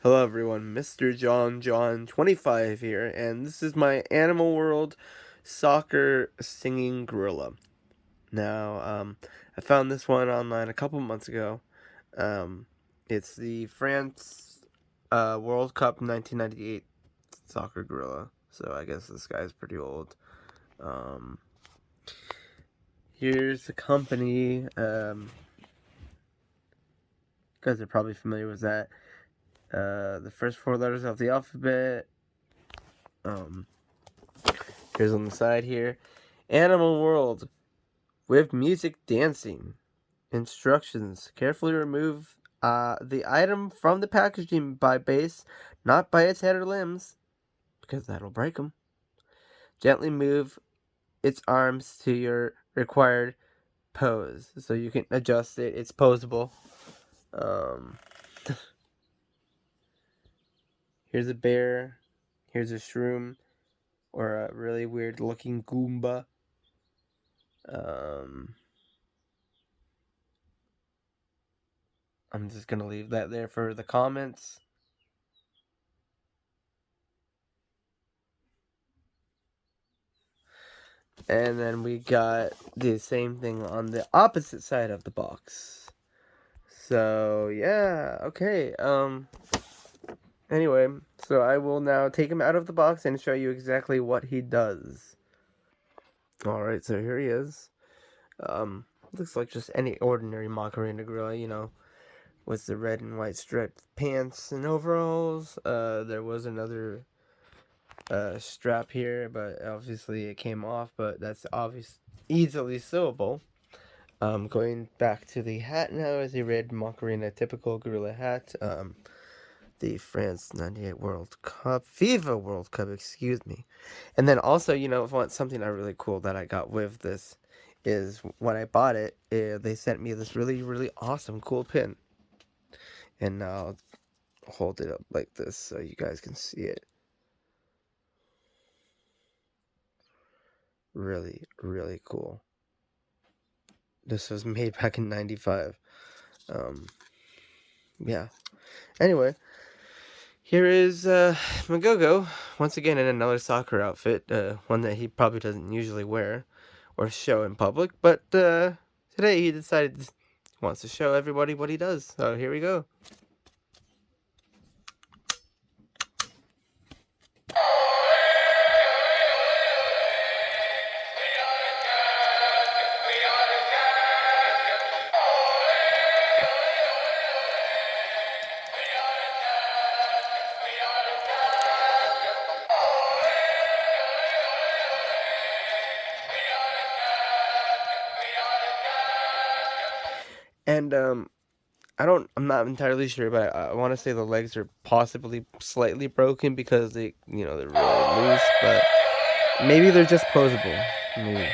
Hello everyone, Mr. John 25 here, and this is my Animal World soccer singing gorilla. Now, I found this one online a couple months ago. Um, it's the France World Cup 1998 soccer gorilla, so I guess this guy's pretty old. Um, Here's the company. You guys are probably familiar with that. The first four letters of the alphabet. Um, Here's on the side here. Animal World with music dancing. Instructions. Carefully remove the item from the packaging by base, not by its head or limbs, because that'll break them. Gently move its arms to your required pose. So you can adjust it. It's posable. Um, Here's a bear. Here's a shroom. Or a really weird looking Goomba. I'm just going to leave that there for the comments. And then we got the same thing on the opposite side of the box. So, yeah, okay. Anyway, so I will now take him out of the box and show you exactly what he does. Alright, so here he is. Looks like just any ordinary Macarena gorilla, with the red and white striped pants and overalls. There was another strap here, but obviously it came off, but that's easily sewable. Going back to the hat now is a red Macarena typical gorilla hat. The France 98 World Cup, FIFA World Cup, excuse me. And then also, something really cool that I got with this is when I bought it, they sent me this really, really awesome, cool pin. And now I'll hold it up like this so you guys can see it. Really, really cool. This was made back in 95. Yeah. Anyway, here is Magogo, once again in another soccer outfit, one that he probably doesn't usually wear or show in public, but today he decided he wants to show everybody what he does. So here we go. And I'm not entirely sure, but I want to say the legs are possibly slightly broken because they're really loose, but maybe they're just posable. Maybe.